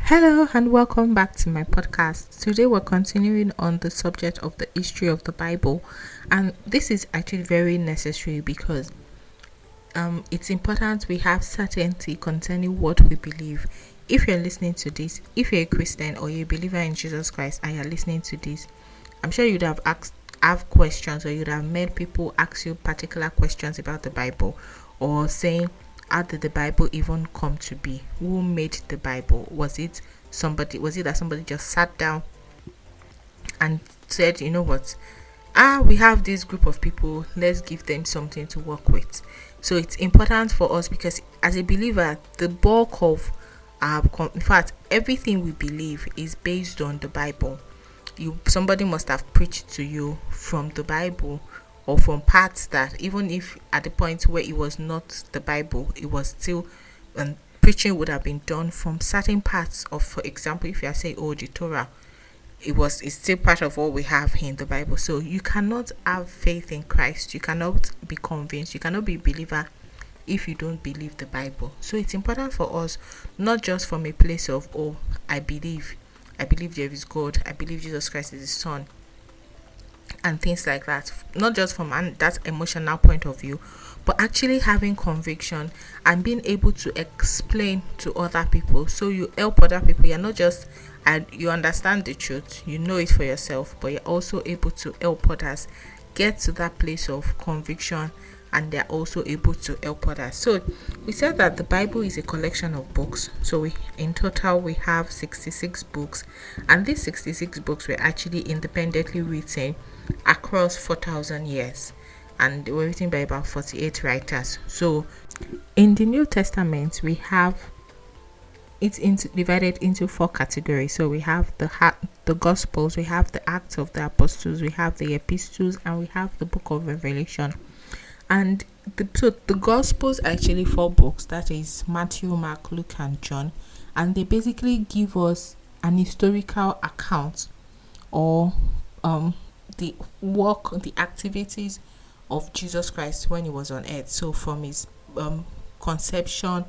Hello and welcome back to my podcast. Today we're continuing on the subject of the history of the Bible, and this is actually very necessary because it's important we have certainty concerning what we believe. If you're listening to this, if you're a Christian or you're a believer in Jesus Christ and you're listening to this, I'm sure you'd have questions, or you'd have made people ask you particular questions about the Bible, or saying, how did the Bible even come to be? Who made the Bible? Was it that somebody just sat down and said, you know what, we have this group of people, let's give them something to work with? So it's important for us because as a believer, the bulk of in fact, everything we believe is based on the Bible. Somebody must have preached to you from the Bible, or from parts that, even if at the point where it was not the Bible, it was still preaching would have been done from certain parts of, for example, if you are saying, the Torah, it's still part of what we have in the Bible. So you cannot have faith in Christ, you cannot be convinced, you cannot be a believer if you don't believe the Bible. So it's important for us, not just from a place of, I believe there is God, I believe Jesus Christ is his son, and things like that, not just from that emotional point of view, but actually having conviction and being able to explain to other people. So you help other people. You're not just, you understand the truth, you know it for yourself, but you're also able to help others get to that place of conviction, and they're also able to help others. So we said that the Bible is a collection of books. So in total we have 66 books, and these 66 books were actually independently written across 4,000 years, and they were written by about 48 writers. So in the New Testament we have divided into 4 categories. So we have the Gospels, we have the Acts of the Apostles, we have the Epistles, and we have the Book of Revelation. And the Gospels are actually 4 books, that is Matthew, Mark, Luke, and John, and they basically give us an historical account, or the activities of Jesus Christ when he was on earth. So from his conception,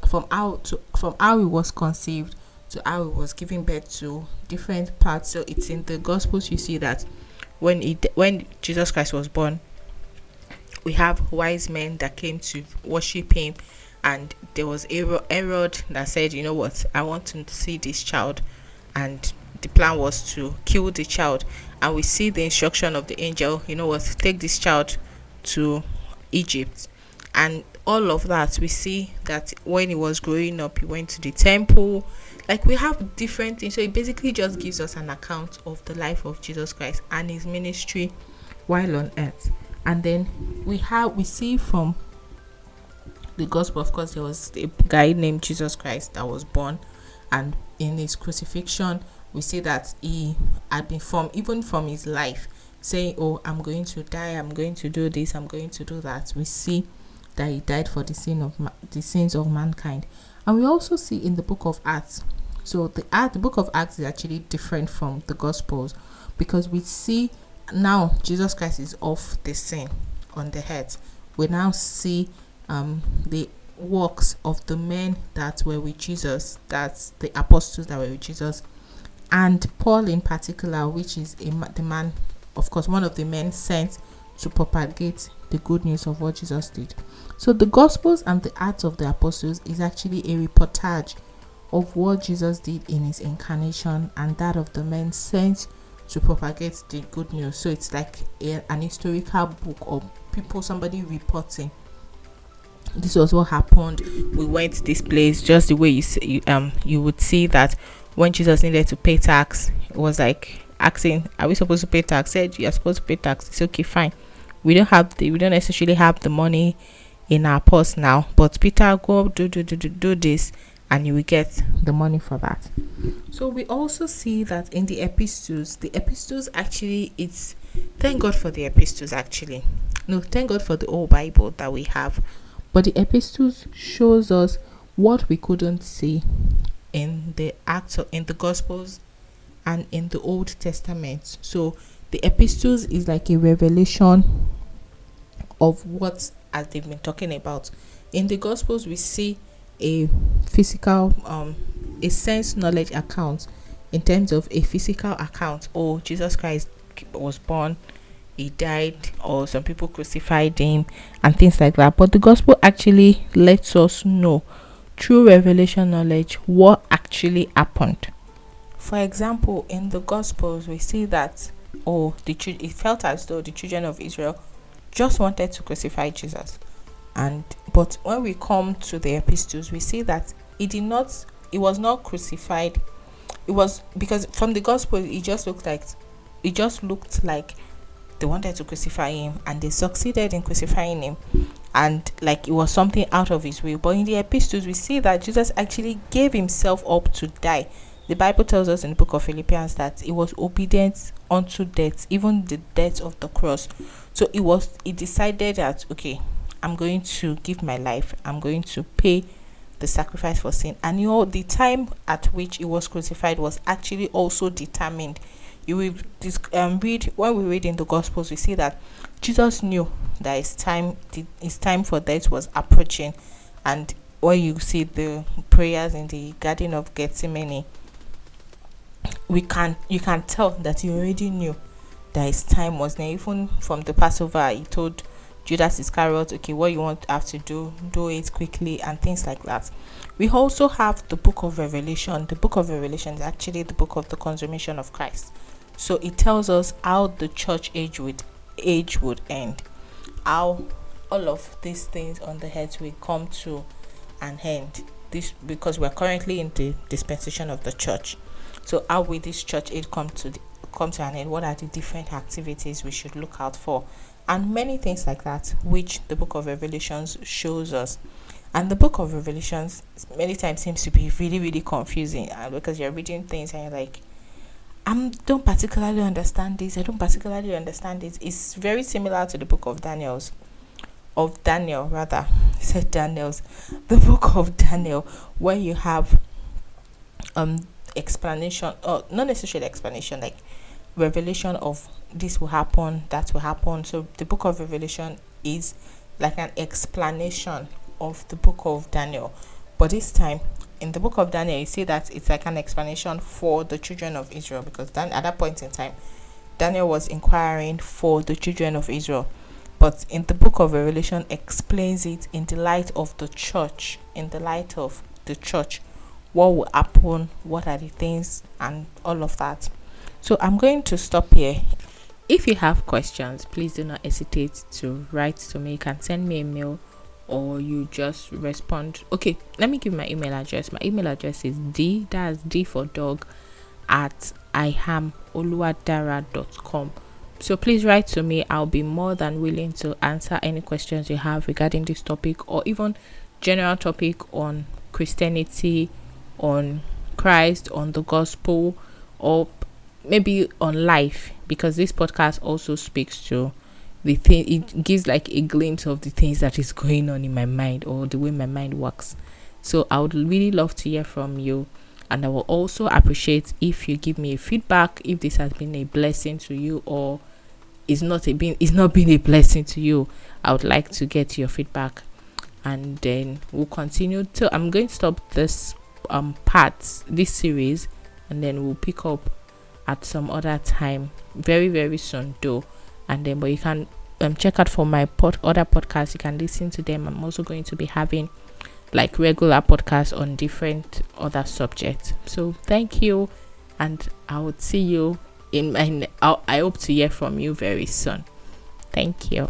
from how he was conceived to how he was giving birth to different parts. So it's in the Gospels you see that when Jesus Christ was born, we have wise men that came to worship him, and there was Herod that said, you know what, I want to see this child, and the plan was to kill the child. And we see the instruction of the angel, you know what, take this child to Egypt. And all of that, we see that when he was growing up, he went to the temple. Like, we have different things. So it basically just gives us an account of the life of Jesus Christ and his ministry while on earth. And then we see from the gospel, of course, there was a guy named Jesus Christ that was born, and in his crucifixion we see that he had been even from his life saying, I'm going to die, I'm going to do this, I'm going to do that. We see that he died for the sins of mankind. And we also see in the book of Acts, so the book of Acts is actually different from the Gospels, because we see now Jesus Christ is off the scene on the earth. We now see the works of the men that were with Jesus, that's the apostles that were with Jesus, and Paul in particular, which is the man, of course, one of the men sent to propagate the good news of what Jesus did. So the Gospels and the Acts of the Apostles is actually a reportage of what Jesus did in his incarnation, and that of the men sent to propagate the good news. So it's like an historical book of somebody reporting, this was what happened, we went to this place, just the way you would see that when Jesus needed to pay tax, it was like asking, are we supposed to pay tax? Said, you're supposed to pay tax. It's okay, fine. We don't necessarily have the money in our purse now, but Peter, go do this, and you will get the money for that. So we also see that in the epistles actually, it's, thank God for the epistles actually. No, thank God for the whole Bible that we have. But the epistles shows us what we couldn't see in the Gospels and in the Old Testament. So the epistles is like a revelation of what, as they've been talking about. In the Gospels we see a physical a sense knowledge account in terms of a physical account. Oh, Jesus Christ was born, he died, or some people crucified him and things like that. But the gospel actually lets us know through revelation knowledge what actually happened. For example, in the gospels we see that it felt as though the children of Israel just wanted to crucify Jesus. And but when we come to the epistles, we see that it was not crucified. It was because from the gospel it just looked like they wanted to crucify him, and they succeeded in crucifying him, and like it was something out of his will. But in the epistles we see that Jesus actually gave himself up to die. The Bible tells us in the book of Philippians that he was obedient unto death, even the death of the cross. So he decided that, okay, I'm going to give my life, I'm going to pay the sacrifice for sin. And the time at which he was crucified was actually also determined. You will read, when we read in the gospels, we see that Jesus knew that his time for death was approaching. And when you see the prayers in the Garden of Gethsemane, you can tell that he already knew that his time was near. Even from the Passover, he told Judas Iscariot, okay, what you want to have to do it quickly, and things like that. We also have the book of Revelation. The book of Revelation is actually the book of the consummation of Christ. So it tells us how the church age would end, how all of these things on the earth will come to an end. This because we're currently in the dispensation of the church. So how will this church age come to an end? What are the different activities we should look out for? And many things like that, which the book of Revelations shows us. And the book of Revelations many times seems to be really, really confusing, because you're reading things and you're like, I don't particularly understand this. It's very similar to the book of Daniel, rather. I said Daniel's. The book of Daniel, where you have explanation, or not necessarily explanation, like revelation of this will happen, that will happen. So the book of Revelation is like an explanation of the book of Daniel. But this time, in the book of Daniel, you see that it's like an explanation for the children of Israel, because then at that point in time, Daniel was inquiring for the children of Israel. But in the book of Revelation, explains it in the light of the church, what will happen, what are the things, and all of that. So I'm going to stop here. If you have questions, please do not hesitate to write to me. You can send me a mail, or you just respond. Okay, let me give my email address. My email address is D for dog, at ihamoluwadara.com. So please write to me. I'll be more than willing to answer any questions you have regarding this topic, or even general topic on Christianity, on Christ, on the gospel, or maybe on life, because this podcast also speaks to the thing. It gives like a glimpse of the things that is going on in my mind, or the way my mind works. So I would really love to hear from you, and I will also appreciate if you give me a feedback, if this has been a blessing to you, or it's not been a blessing to you. I would like to get your feedback, and then we'll continue. So I'm going to stop this this series, and then we'll pick up at some other time, very, very soon though. And then, but you can check out for my other podcasts. You can listen to them. I'm also going to be having like regular podcasts on different other subjects. So thank you, and I would see you I hope to hear from you very soon. Thank you.